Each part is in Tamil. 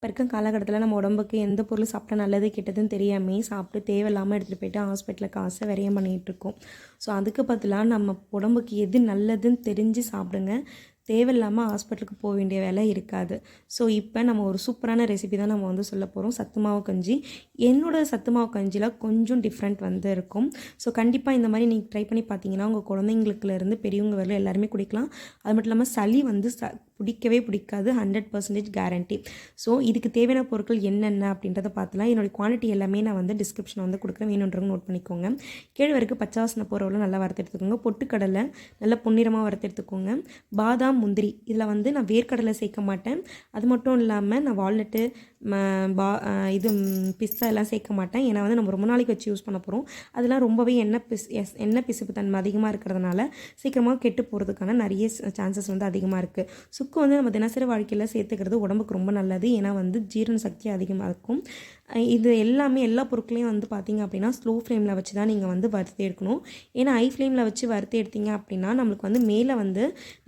இப்போ இருக்க காலகட்டத்தில் நம்ம உடம்புக்கு எந்த பொருள் சாப்பிட்டா நல்லது கெட்டதுன்னு தெரியாமல் சாப்பிட்டு தேவையில்லாமல் எடுத்துகிட்டு போயிட்டு ஹாஸ்பிட்டலில் காசை விரயம் பண்ணிகிட்ருக்கோம். ஸோ அதுக்கு பதிலாக நம்ம உடம்புக்கு எது நல்லதுன்னு தெரிஞ்சு சாப்பிடுங்க. தேவையில்லாமல் ஹாஸ்பிட்டலுக்கு போக வேண்டிய வேலை இருக்காது. ஸோ இப்போ நம்ம ஒரு சூப்பரான ரெசிபி தான் நம்ம சொல்ல போகிறோம். சத்து மாவு கஞ்சி. என்னோடய சத்து மாவு கஞ்சியில் கொஞ்சம் டிஃப்ரெண்ட் இருக்கும். ஸோ கண்டிப்பாக இந்த மாதிரி நீங்கள் ட்ரை பண்ணி பார்த்தீங்கன்னா உங்கள் குழந்தைங்களுக்குலேருந்து பெரியவங்க வரல எல்லாருமே குடிக்கலாம். அது மட்டும் இல்லாமல் சளி பிடிக்கவே பிடிக்காது. 100% கேரண்டி. ஸோ இதுக்கு தேவையான பொருட்கள் என்னென்ன அப்படின்றத பார்த்துலாம். என்னோடய குவான்டிட்டி எல்லாமே நான் டிஸ்கிரிப்ஷனில் கொடுக்குறேன். வேணுன்றவங்க நோட் பண்ணிக்கோங்க. கேழ்வரகு பச்சை வாசனை போகிறவரை நல்லா வறுத்து எடுத்துக்கோங்க. பொட்டுக்கடலை நல்லா பொன்னிறமாக வறுத்து எடுத்துக்கோங்க. பாதாம், முந்திரி. இதில் நான் வேர்க்கடலை சேர்க்க மாட்டேன். அது மட்டும் இல்லாமல் நான் வால்நட்டு பிஸ்தா எல்லாம் சேர்க்க மாட்டேன். ஏன்னா நம்ம ரொம்ப நாளைக்கு வச்சு யூஸ் பண்ண போகிறோம். அதெல்லாம் ரொம்பவே எண்ணெய் பிசுப்பு தன்மை அதிகமாக இருக்கிறதுனால சீக்கிரமாக கெட்டு போகிறதுக்கான நிறைய சான்சஸ் அதிகமாக இருக்குது. சுக்கு நம்ம தினசரி வாழ்க்கையில் சேர்த்துக்கிறது உடம்புக்கு ரொம்ப நல்லது. ஏன்னா ஜீரண சக்தி அதிகமாக இருக்கும். இது எல்லாமே எல்லா பொருட்களையும் பார்த்திங்க அப்படின்னா ஸ்லோ ஃப்ளேமில் வச்சு தான் நீங்கள் வறுத்து எடுக்கணும். ஏன்னா ஹை ஃப்ளேமில் வச்சு வறுத்து எடுத்திங்க அப்படின்னா நம்மளுக்கு மேலே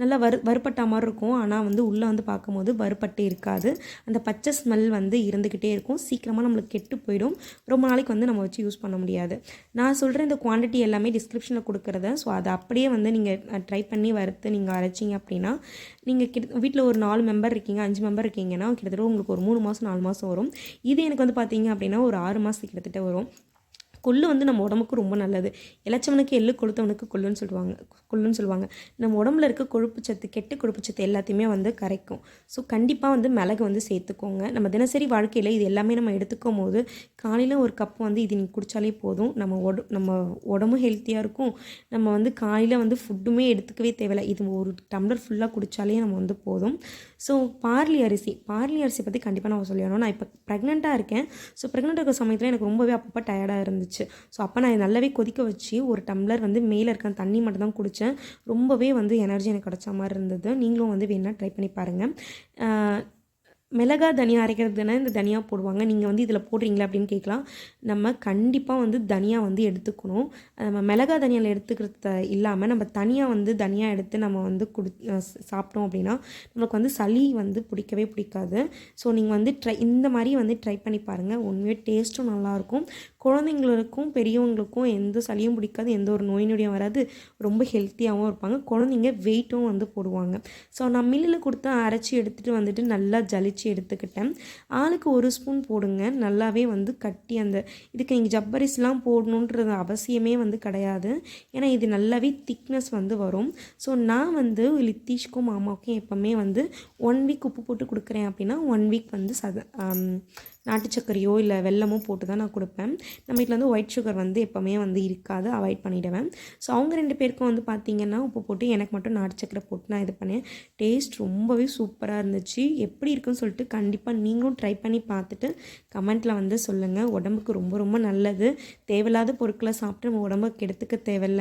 நல்லா வறுப்பட்ட மாதிரி இருக்கும். ஆனால் உள்ளே பார்க்கும்போது வறுப்பட்டே இருக்காது. அந்த பச்சை ஸ்மெல் இருந்துக்கிட்டே இருக்கும். சீக்கிரமாக நம்மளுக்கு கெட்டு போயிடும். ரொம்ப நாளைக்கு நம்ம வச்சு யூஸ் பண்ண முடியாது. நான் சொல்கிற இந்த குவான்டிட்டி எல்லாமே டிஸ்கிரிப்ஷனில் கொடுக்குறத. ஸோ அதை அப்படியே நீங்கள் ட்ரை பண்ணி வறுத்து நீங்கள் அரைச்சிங்க அப்படின்னா நீங்கள் வீட்டில் ஒரு 4 மெம்பர் இருக்கீங்க, 5 மெம்பர் இருக்கீங்கன்னா கிட்டத்தட்ட உங்களுக்கு ஒரு 3 மாதம் 4 மாதம் வரும். இது எனக்கு பார்த்தீங்க அப்படின்னா ஒரு 6 மாதத்துக்கு கிட்டத்தட்ட வரும். கொள்ளு நம்ம உடம்புக்கு ரொம்ப நல்லது. இளைச்சவனுக்கு எள்ளு கொளுத்தவனுக்கு கொள்ளுன்னு சொல்லுவாங்க. நம்ம உடம்புல இருக்க கொழுப்பு சத்து, கெட்ட கொழுப்பு சத்து எல்லாத்தையுமே கரைக்கும். ஸோ கண்டிப்பாக மிளகு சேர்த்துக்கோங்க. நம்ம தினசரி வாழ்க்கையில் இது எல்லாமே நம்ம எடுத்துக்கும் போது காலையில் ஒரு கப் இது நீங்கள் குடித்தாலே போதும். நம்ம உடம்பும் ஹெல்த்தியாக இருக்கும். நம்ம காலையில் ஃபுட்டுமே எடுத்துக்கவே தேவையில்லை. இது ஒரு டம்ளர் ஃபுல்லாக குடித்தாலே நம்ம போதும். ஸோ பார்லி அரிசி பற்றி கண்டிப்பாக நான் சொல்லணும். நான் இப்போ ப்ரெக்னெண்ட்டாக இருக்கேன். ஸோ ப்ரெக்னெண்ட் இருக்கிற சமயத்தில் எனக்கு ரொம்பவே அப்பப்போ டயர்டாக இருந்துச்சு. ஸோ அப்போ நான் நல்லாவே கொதிக்க வச்சு ஒரு டம்ளர் மேலே இருக்க தண்ணி மட்டும் தான் குடித்தேன். ரொம்பவே எனர்ஜி எனக்கு கிடைச்ச மாதிரி இருந்தது. நீங்களும் வேணா ட்ரை பண்ணி பாருங்கள். மிளகா தனியா அரைக்கிறதுனா இந்த தனியா போடுவாங்க. நீங்கள் இதில் போடுறீங்களா அப்படின்னு கேட்கலாம். நம்ம கண்டிப்பாக தனியா எடுத்துக்கணும். நம்ம மிளகா தனியாவில் எடுத்துக்கிறது இல்லாமல் நம்ம தனியாக தனியாக எடுத்து நம்ம சாப்பிட்டோம் அப்படின்னா நம்மளுக்கு சளி பிடிக்கவே பிடிக்காது. ஸோ நீங்கள் இந்த மாதிரி ட்ரை பண்ணி பாருங்கள். உண்மையே டேஸ்ட்டும் நல்லாயிருக்கும். குழந்தைங்களுக்கும் பெரியவங்களுக்கும் எந்த சளியும் பிடிக்காது. எந்த ஒரு நோய் நொடியும் வராது. ரொம்ப ஹெல்த்தியாகவும் இருப்பாங்க. குழந்தைங்க வெயிட்டும் போடுவாங்க. ஸோ நான் மில்லில் கொடுத்து அரைச்சி எடுத்துகிட்டு நல்லா ஜலிச்சு எடுத்துக்கிட்டேன். ஆளுக்கு 1 ஸ்பூன் போடுங்க. நல்லாவே கட்டி இதுக்கு நீங்கள் ஜப்பரிஸ்லாம் போடணுன்றது அவசியமே கிடையாது. ஏன்னா இது நல்லாவே திக்னஸ் வரும். ஸோ நான் லித்தீஷ்க்கும் மாமாவுக்கும் எப்போவுமே 1 வீக் உப்பு போட்டு கொடுக்குறேன் அப்படின்னா 1 வீக் நாட்டு சர்க்கரையோ இல்லை வெல்லமோ போட்டு தான் நான் கொடுப்பேன். நம்ம வீட்டில் ஒயிட் சுகர் எப்போவுமே இருக்காது. அவாய்ட் பண்ணிவிடுவேன். ஸோ அவங்க 2 பேருக்கும் பார்த்திங்கன்னா உப்பு போட்டு எனக்கு மட்டும் நாட்டு சர்க்கரை போட்டு நான் இது பண்ணேன். டேஸ்ட் ரொம்பவே சூப்பராக இருந்துச்சு. எப்படி இருக்குன்னு சொல்லிட்டு கண்டிப்பாக நீங்களும் ட்ரை பண்ணி பார்த்துட்டு கமெண்ட்டில் சொல்லுங்கள். உடம்புக்கு ரொம்ப ரொம்ப நல்லது. தேவையில்லாத பொருட்களை சாப்பிட்டு நம்ம உடம்புக்கு கெடுத்துக்க தேவையில்லை.